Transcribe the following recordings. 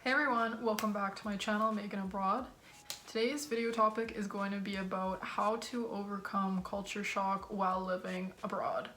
Hey everyone, welcome back to my channel, Megan Abroad. Today's video topic is going to be about how to overcome culture shock while living abroad.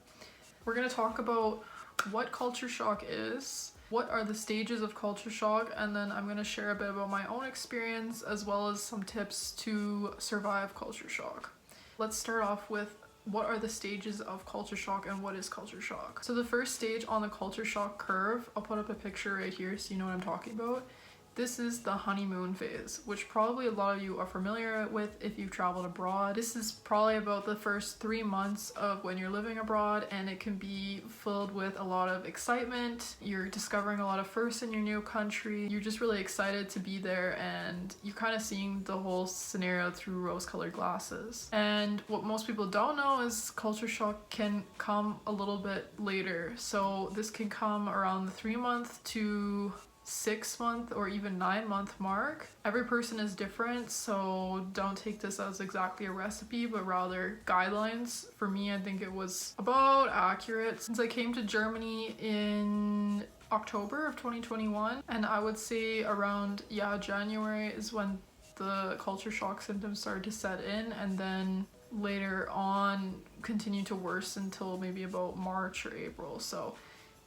We're going to talk about what culture shock is, what are the stages of culture shock, and then I'm going to share a bit about my own experience as well as some tips to survive culture shock. Let's start off with what are the stages of culture shock and what is culture shock. So the first stage on the culture shock curve, I'll put up a picture right here so you know what I'm talking about. This is the honeymoon phase, which probably a lot of you are familiar with if you've traveled abroad. This is probably about the first 3 months of when you're living abroad, and it can be filled with a lot of excitement. You're discovering a lot of firsts in your new country. You're just really excited to be there, and you're kind of seeing the whole scenario through rose-colored glasses. And what most people don't know is culture shock can come a little bit later. So this can come around the 3-month to 6-month or even 9-month mark. Every person is different, so don't take this as exactly a recipe, but rather guidelines. For me, I think it was about accurate since I came to Germany in October of 2021, and I would say around January is when the culture shock symptoms started to set in, and then later on continue to worsen until maybe about March or April. So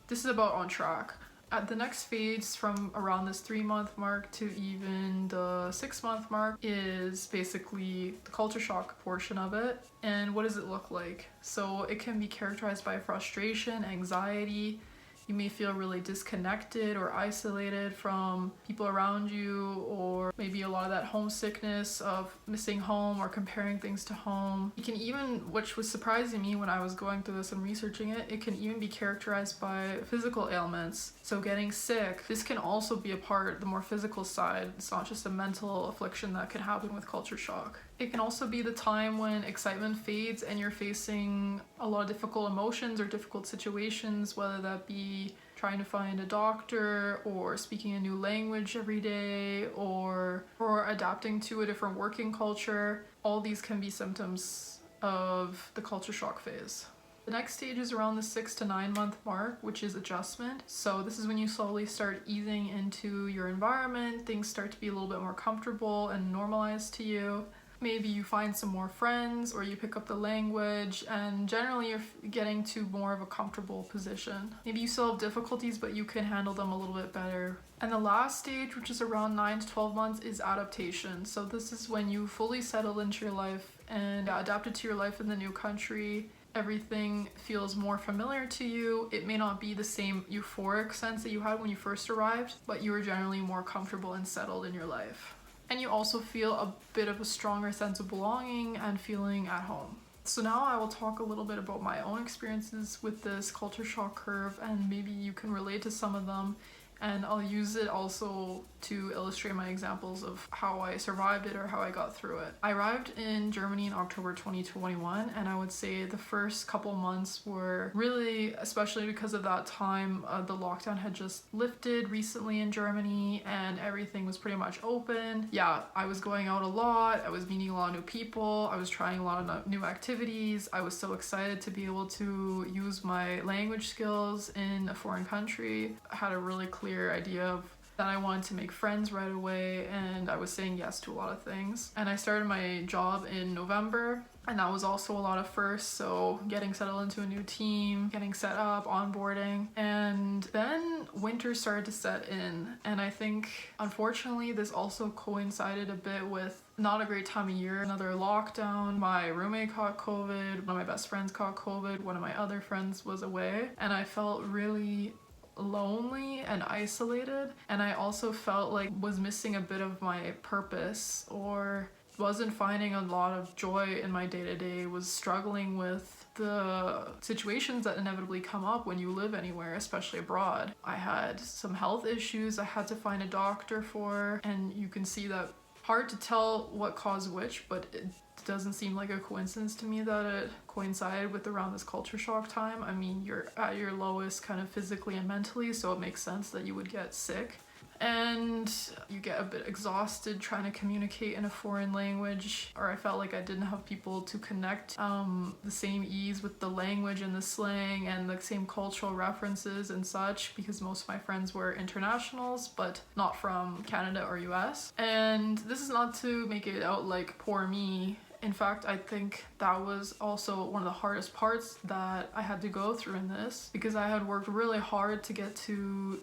this is about on track. At the next phase from around this 3-month mark to even the 6-month mark is basically the culture shock portion of it. And what does it look like? So it can be characterized by frustration, anxiety. You may feel really disconnected or isolated from people around you, or maybe a lot of that homesickness of missing home or comparing things to home. It can even, which was surprising me when I was going through this and researching it, it can even be characterized by physical ailments. So getting sick, this can also be a part, the more physical side. It's not just a mental affliction that can happen with culture shock. It can also be the time when excitement fades and you're facing a lot of difficult emotions or difficult situations, whether that be trying to find a doctor or speaking a new language every day or adapting to a different working culture. All these can be symptoms of the culture shock phase. The next stage is around the 6 to 9 month mark, which is adjustment. So this is when you slowly start easing into your environment. Things start to be a little bit more comfortable and normalized to you. Maybe you find some more friends or you pick up the language, and generally you're getting to more of a comfortable position. Maybe you still have difficulties, but you can handle them a little bit better. And the last stage, which is around 9 to 12 months, is adaptation. So this is when you fully settle into your life and adapted to your life in the new country. Everything feels more familiar to you. It may not be the same euphoric sense that you had when you first arrived, but you are generally more comfortable and settled in your life. And you also feel a bit of a stronger sense of belonging and feeling at home. So now I will talk a little bit about my own experiences with this culture shock curve, and maybe you can relate to some of them. And I'll use it also to illustrate my examples of how I survived it or how I got through it. I arrived in Germany in October 2021, and I would say the first couple months were really, especially because of that time, the lockdown had just lifted recently in Germany and everything was pretty much open. Yeah, I was going out a lot, I was meeting a lot of new people, I was trying a lot of new activities. I was so excited to be able to use my language skills in a foreign country. I had a really clear idea of that I wanted to make friends right away, and I was saying yes to a lot of things. And I started my job in November, and that was also a lot of firsts, so getting settled into a new team, getting set up, onboarding. And then winter started to set in, and I think unfortunately this also coincided a bit with not a great time of year. Another lockdown, my roommate caught COVID, one of my best friends caught COVID, one of my other friends was away, and I felt really lonely and isolated, and I also felt like was missing a bit of my purpose or wasn't finding a lot of joy in my day-to-day, was struggling with the situations that inevitably come up when you live anywhere, especially abroad. I had some health issues I had to find a doctor for, and you can see that hard to tell what caused which, but it doesn't seem like a coincidence to me that it coincided with around this culture shock time. I mean, you're at your lowest kind of physically and mentally, so it makes sense that you would get sick. and you get a bit exhausted trying to communicate in a foreign language, or I felt like I didn't have people to connect the same ease with the language and the slang and the same cultural references and such, because most of my friends were internationals but not from Canada or US. And this is not to make it out like poor me. In fact, I think that was also one of the hardest parts that I had to go through in this, because I had worked really hard to get to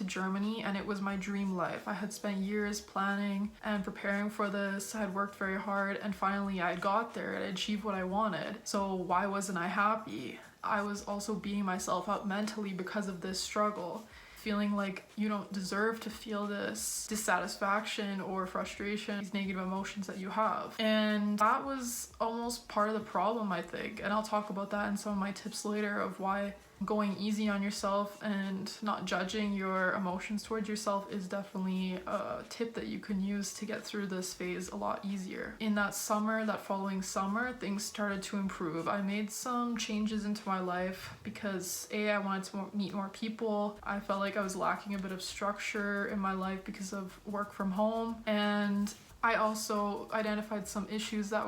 Germany, and it was my dream life. I had spent years planning and preparing for this. I had worked very hard, and finally I got there and achieved what I wanted. So why wasn't I happy? I was also beating myself up mentally because of this struggle, feeling like you don't deserve to feel this dissatisfaction or frustration, these negative emotions that you have. And that was almost part of the problem, I think. And I'll talk about that in some of my tips later, of why going easy on yourself and not judging your emotions towards yourself is definitely a tip that you can use to get through this phase a lot easier. In that following summer, things started to improve. I made some changes into my life because I wanted to meet more people. I felt like I was lacking a bit of structure in my life because of work from home, and I also identified some issues that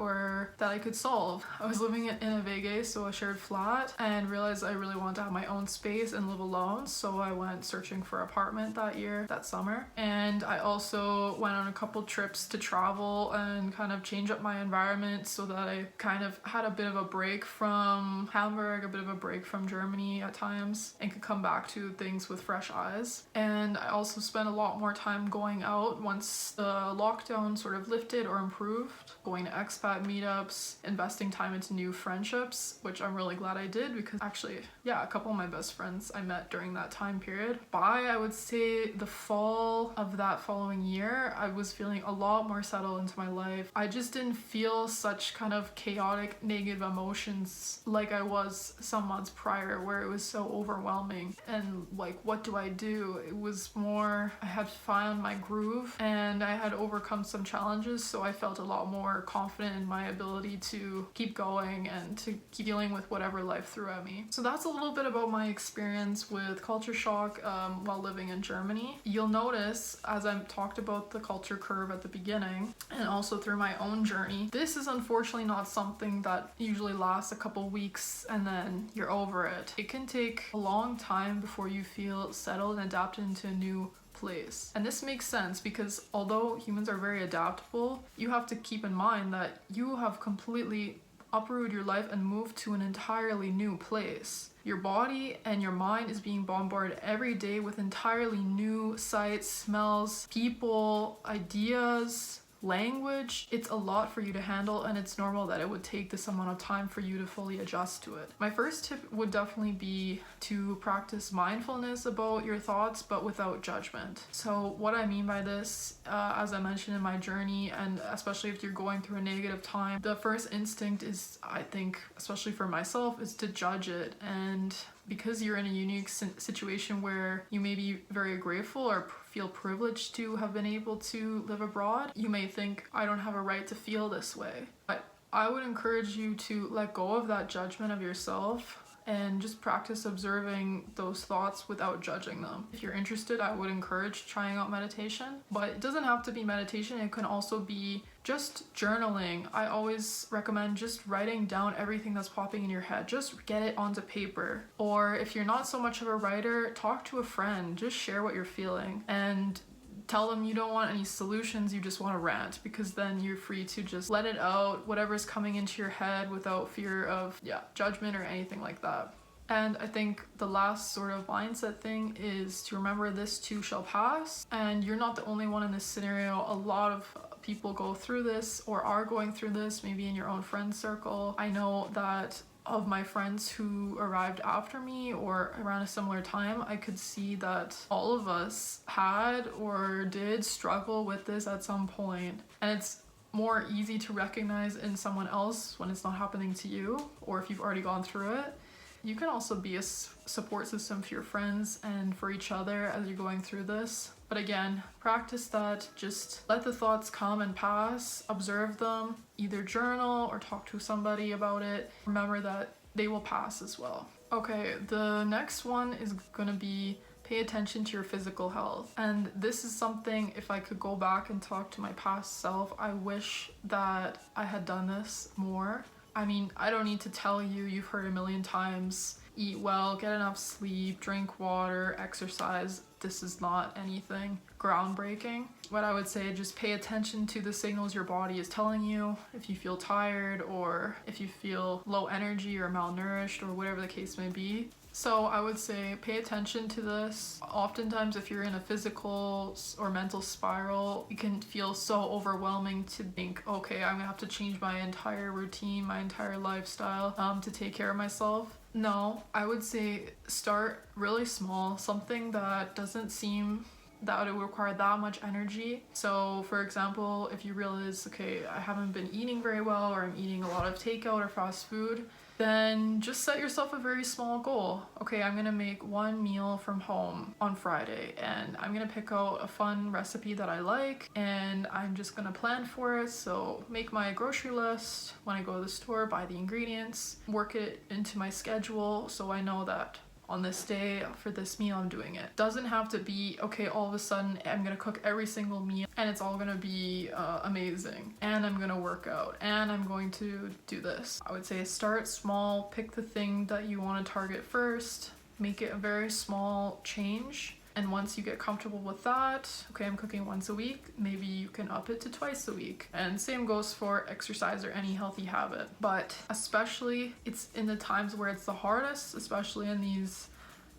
I could solve. I was living in a Vega, so a shared flat, and realized I really wanted to have my own space and live alone, so I went searching for an apartment that summer. And I also went on a couple trips to travel and kind of change up my environment so that I kind of had a bit of a break from Hamburg, a bit of a break from Germany at times, and could come back to things with fresh eyes. And I also spent a lot more time going out once the lockdown sort of lifted or improved, going to expat meetups, investing time into new friendships, which I'm really glad I did, because actually, yeah, a couple of my best friends I met during that time period. By, I would say, the fall of that following year, I was feeling a lot more settled into my life. I just didn't feel such kind of chaotic negative emotions like I was some months prior, where it was so overwhelming and like, what do I do? It was more, I had found my groove and I had overcome some challenges, so I felt a lot more confident in my ability to keep going and to keep dealing with whatever life threw at me. So that's a little bit about my experience with culture shock while living in Germany. You'll notice, as I talked about the culture curve at the beginning, and also through my own journey, this is unfortunately not something that usually lasts a couple weeks and then you're over it. It can take a long time before you feel settled and adapted into a new place. And this makes sense because although humans are very adaptable, you have to keep in mind that you have completely uprooted your life and moved to an entirely new place. Your body and your mind is being bombarded every day with entirely new sights, smells, people, ideas, language. It's a lot for you to handle, and it's normal that it would take this amount of time for you to fully adjust to it. My first tip would definitely be to practice mindfulness about your thoughts, but without judgment. So what I mean by this, as I mentioned in my journey, and especially if you're going through a negative time, the first instinct is, I think, especially for myself, is to judge it. And because you're in a unique situation where you may be very grateful or feel privileged to have been able to live abroad, you may think, I don't have a right to feel this way. But I would encourage you to let go of that judgment of yourself and just practice observing those thoughts without judging them. If you're interested, I would encourage trying out meditation, but it doesn't have to be meditation. It can also be just journaling. I always recommend just writing down everything that's popping in your head. Just get it onto paper. Or if you're not so much of a writer, talk to a friend. Just share what you're feeling and tell them you don't want any solutions, you just want to rant, because then you're free to just let it out, whatever's coming into your head, without fear of judgment or anything like that. And I think the last sort of mindset thing is to remember this too shall pass. And you're not the only one in this scenario. A lot of people go through this or are going through this, maybe in your own friend circle. I know that of my friends who arrived after me or around a similar time, I could see that all of us had or did struggle with this at some point. And it's more easy to recognize in someone else when it's not happening to you, or if you've already gone through it. You can also be a support system for your friends and for each other as you're going through this. But again, practice that. Just let the thoughts come and pass, observe them, either journal or talk to somebody about it. Remember that they will pass as well. Okay, the next one is gonna be pay attention to your physical health. And this is something, if I could go back and talk to my past self, I wish that I had done this more. I mean, I don't need to tell you, you've heard a million times, eat well, get enough sleep, drink water, exercise. This is not anything groundbreaking. What I would say, just pay attention to the signals your body is telling you. If you feel tired, or if you feel low energy or malnourished, or whatever the case may be. So I would say pay attention to this. Oftentimes if you're in a physical or mental spiral, it can feel so overwhelming to think, okay, I'm gonna have to change my entire routine, my entire lifestyle to take care of myself. No, I would say start really small, something that doesn't seem that it would require that much energy. So for example, if you realize, okay, I haven't been eating very well, or I'm eating a lot of takeout or fast food, then just set yourself a very small goal. Okay, I'm gonna make one meal from home on Friday, and I'm gonna pick out a fun recipe that I like, and I'm just gonna plan for it. So make my grocery list when I go to the store, buy the ingredients, work it into my schedule so I know that on this day for this meal I'm doing it. Doesn't have to be, okay, all of a sudden I'm gonna cook every single meal and it's all gonna be amazing, and I'm gonna work out, and I'm going to do this. I would say start small, pick the thing that you want to target first, make it a very small change. And once you get comfortable with that, okay, I'm cooking once a week, maybe you can up it to twice a week. And same goes for exercise or any healthy habit. But especially it's in the times where it's the hardest, especially in these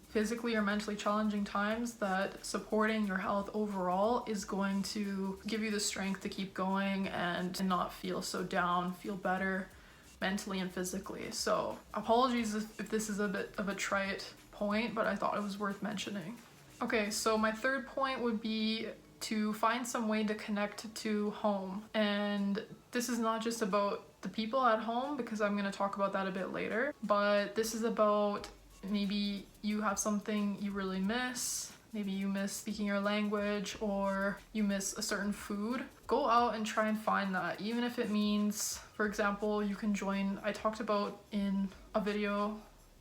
physically or mentally challenging times, that supporting your health overall is going to give you the strength to keep going and not feel so down, feel better mentally and physically. So apologies if this is a bit of a trite point, but I thought it was worth mentioning. Okay, so my third point would be to find some way to connect to home. And this is not just about the people at home, because I'm going to talk about that a bit later, but this is about maybe you have something you really miss. Maybe you miss speaking your language, or you miss a certain food. Go out and try and find that, even if it means, for example, you can join, I talked about in a video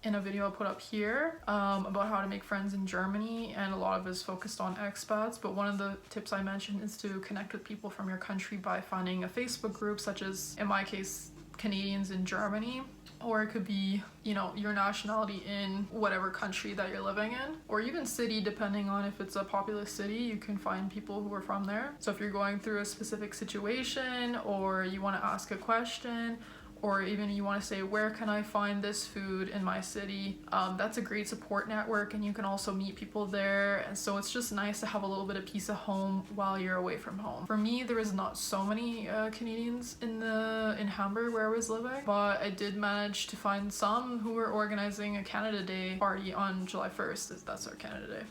I'll put up here about how to make friends in Germany, and a lot of it is focused on expats, but one of the tips I mentioned is to connect with people from your country by finding a Facebook group, such as in my case Canadians in Germany, or it could be, you know, your nationality in whatever country that you're living in, or even city, depending on if it's a populous city, you can find people who are from there. So if you're going through a specific situation, or you want to ask a question, or even you want to say, where can I find this food in my city? That's a great support network, and you can also meet people there. And so it's just nice to have a little bit of peace of home while you're away from home. For me, there was not so many Canadians in Hamburg where I was living, but I did manage to find some who were organizing a Canada Day party on July 1st. That's our Canada Day.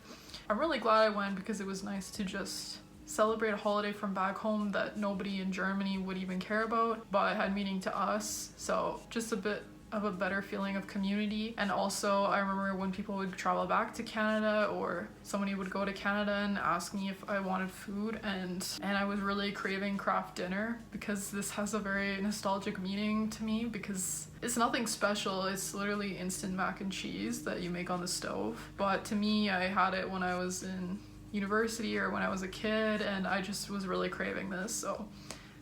I'm really glad I went, because it was nice to just celebrate a holiday from back home that nobody in Germany would even care about, but had meaning to us. So just a bit of a better feeling of community. And also I remember when people would travel back to Canada, or somebody would go to Canada and ask me if I wanted food, and I was really craving Kraft Dinner, because this has a very nostalgic meaning to me, because it's nothing special. It's literally instant mac and cheese that you make on the stove. But to me, I had it when I was in university or when I was a kid, and I just was really craving this, so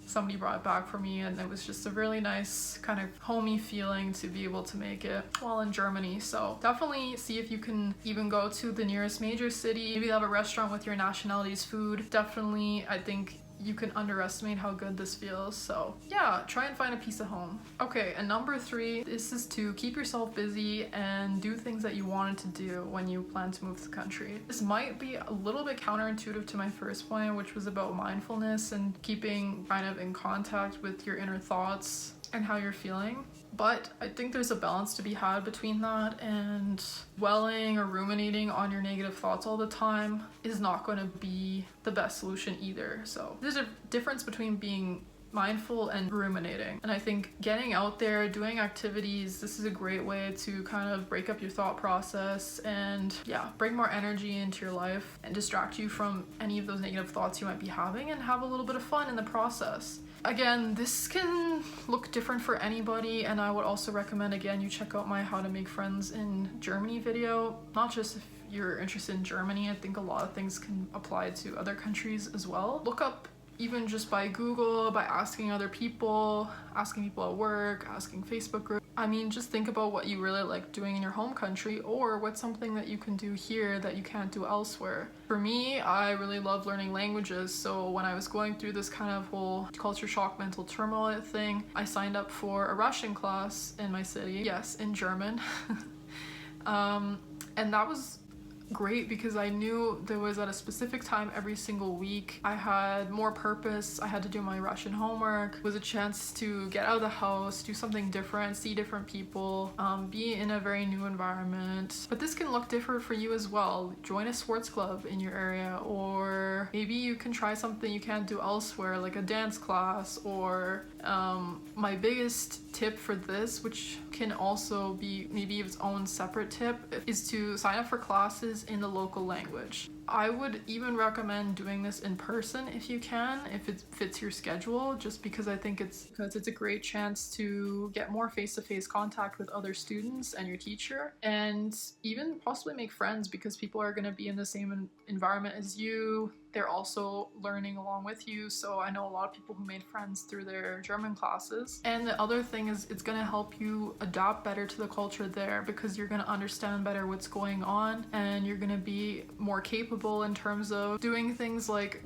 somebody brought it back for me, and it was just a really nice kind of homey feeling to be able to make it while in Germany. So definitely see if you can even go to the nearest major city, maybe have a restaurant with your nationality's food. Definitely, I think you can underestimate how good this feels. So yeah, try and find a piece of home. Okay, and number 3, this is to keep yourself busy and do things that you wanted to do when you plan to move to the country. This might be a little bit counterintuitive to my first point, which was about mindfulness and keeping kind of in contact with your inner thoughts and how you're feeling. But I think there's a balance to be had between that, and dwelling or ruminating on your negative thoughts all the time is not going to be the best solution either. So there's a difference between being mindful and ruminating. And I think getting out there, doing activities, this is a great way to kind of break up your thought process and bring more energy into your life and distract you from any of those negative thoughts you might be having, and have a little bit of fun in the process. Again, this can look different for anybody, and I would also recommend, again, you check out my How to Make Friends in Germany video, not just if you're interested in Germany, I think a lot of things can apply to other countries as well. Look up, even just by Google, by asking other people, asking people at work, asking Facebook groups. I mean, just think about what you really like doing in your home country, or what's something that you can do here that you can't do elsewhere. For me, I really love learning languages, so when I was going through this kind of whole culture shock, mental turmoil thing, I signed up for a Russian class in my city. Yes, in German. And that was great because I knew there was at a specific time every single week. I had more purpose. I had to do my Russian homework. It was a chance to get out of the house, do something different, see different people, be in a very new environment. But this can look different for you as well. Join a sports club in your area, or maybe you can try something you can't do elsewhere, like a dance class. Or my biggest tip for this, which can also be maybe its own separate tip, is to sign up for classes in the local language. I would even recommend doing this in person if you can, if it fits your schedule, just because I think it's a great chance to get more face-to-face contact with other students and your teacher, and even possibly make friends, because people are going to be in the same environment as you. They're also learning along with you, so I know a lot of people who made friends through their German classes. And the other thing is it's going to help you adapt better to the culture there, because you're going to understand better what's going on, and you're going to be more capable in terms of doing things like,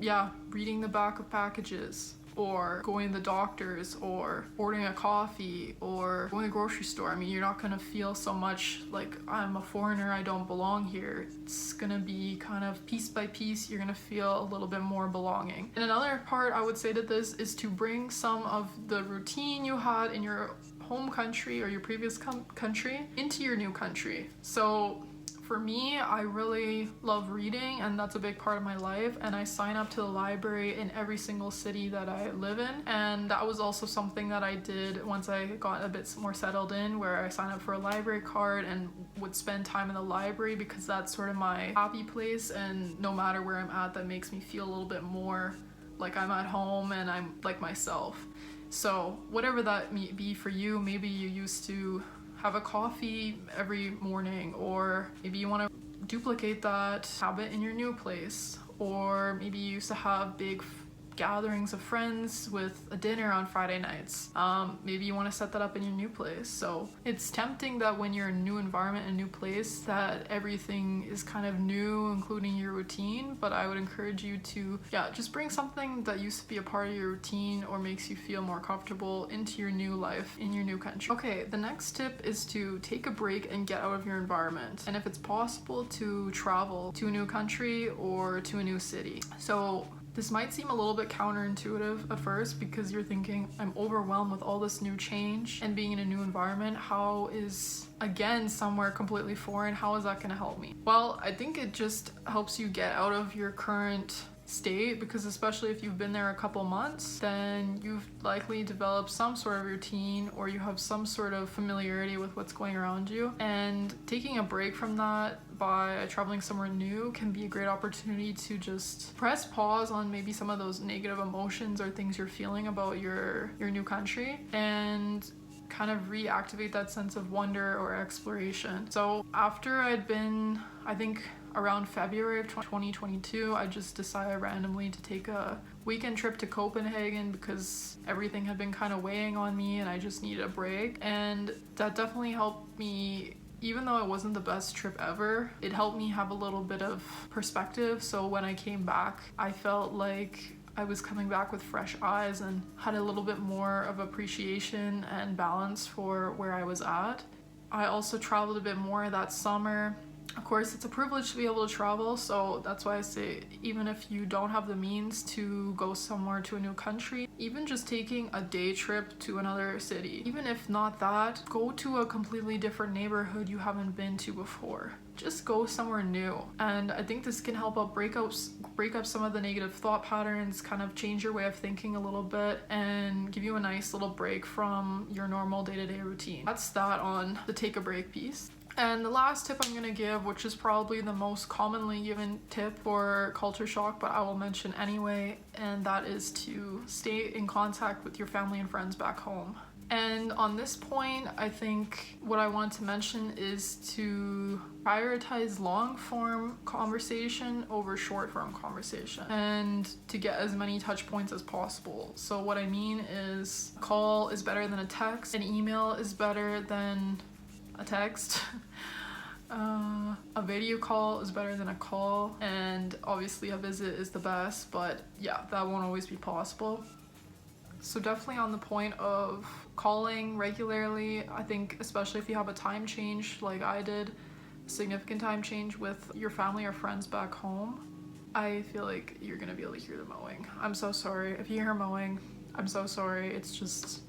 reading the back of packages, or going to the doctors, or ordering a coffee, or going to the grocery store. I mean, you're not going to feel so much like I'm a foreigner, I don't belong here. It's going to be kind of piece by piece, you're going to feel a little bit more belonging. And another part I would say to this is to bring some of the routine you had in your home country or your previous country into your new country. So for me, I really love reading, and that's a big part of my life, and I sign up to the library in every single city that I live in. And that was also something that I did once I got a bit more settled in, where I signed up for a library card and would spend time in the library, because that's sort of my happy place, and no matter where I'm at, that makes me feel a little bit more like I'm at home and I'm like myself. So whatever that may be for you, maybe you used to have a coffee every morning, or maybe you want to duplicate that habit in your new place, or maybe you used to have big gatherings of friends with a dinner on Friday nights. Maybe you want to set that up in your new place. So it's tempting that when you're in a new environment, a new place, that everything is kind of new, including your routine. But I would encourage you to, just bring something that used to be a part of your routine or makes you feel more comfortable into your new life in your new country. Okay, the next tip is to take a break and get out of your environment. And if it's possible, to travel to a new country or to a new city. So this might seem a little bit counterintuitive at first, because you're thinking, I'm overwhelmed with all this new change and being in a new environment. How is, again, somewhere completely foreign, how is that going to help me? Well, I think it just helps you get out of your current state, because especially if you've been there a couple months, then you've likely developed some sort of routine, or you have some sort of familiarity with what's going around you. And taking a break from that by traveling somewhere new can be a great opportunity to just press pause on maybe some of those negative emotions or things you're feeling about your new country, and kind of reactivate that sense of wonder or exploration. So after I'd been, I think, around February of 2022, I just decided randomly to take a weekend trip to Copenhagen, because everything had been kind of weighing on me and I just needed a break. And that definitely helped me. Even though it wasn't the best trip ever, it helped me have a little bit of perspective. So when I came back, I felt like I was coming back with fresh eyes and had a little bit more of appreciation and balance for where I was at. I also traveled a bit more that summer. Of course, it's a privilege to be able to travel, so that's why I say, even if you don't have the means to go somewhere to a new country, even just taking a day trip to another city, even if not that, go to a completely different neighborhood you haven't been to before. Just go somewhere new. And I think this can help out break up some of the negative thought patterns, kind of change your way of thinking a little bit, and give you a nice little break from your normal day-to-day routine. That's that on the take a break piece. And the last tip I'm going to give, which is probably the most commonly given tip for culture shock, but I will mention anyway, and that is to stay in contact with your family and friends back home. And on this point, I think what I want to mention is to prioritize long form conversation over short form conversation and to get as many touch points as possible. So what I mean is a call is better than a text, an email is better than a text. A video call is better than a call, and obviously a visit is the best, but yeah, that won't always be possible. So definitely on the point of calling regularly, I think especially if you have a time change like I did, a significant time change with your family or friends back home, I feel like you're gonna be able to hear the mowing. I'm so sorry. If you hear mowing, I'm so sorry. It's just...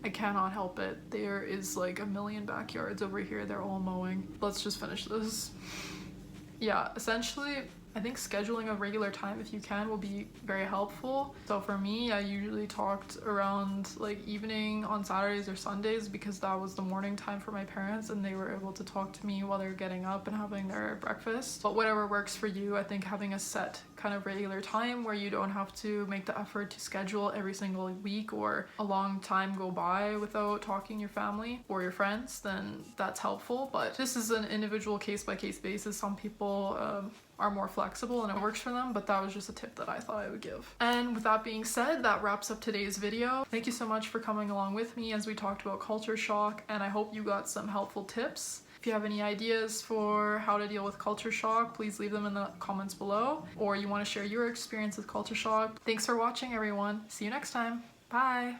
I cannot help it. There is like a million backyards over here. They're all mowing. Let's just finish this. Yeah, essentially, I think scheduling a regular time if you can will be very helpful. So for me, I usually talked around like evening on Saturdays or Sundays because that was the morning time for my parents and they were able to talk to me while they're getting up and having their breakfast. But whatever works for you, I think having a set kind of regular time where you don't have to make the effort to schedule every single week or a long time go by without talking to your family or your friends, then that's helpful. But this is an individual case-by-case basis. Some people are more flexible and it works for them, but that was just a tip that I thought I would give. And with that being said, that wraps up today's video. Thank you so much for coming along with me as we talked about culture shock, and I hope you got some helpful tips. If you have any ideas for how to deal with culture shock, please leave them in the comments below, or you want to share your experience with culture shock. Thanks for watching, everyone. See you next time. Bye!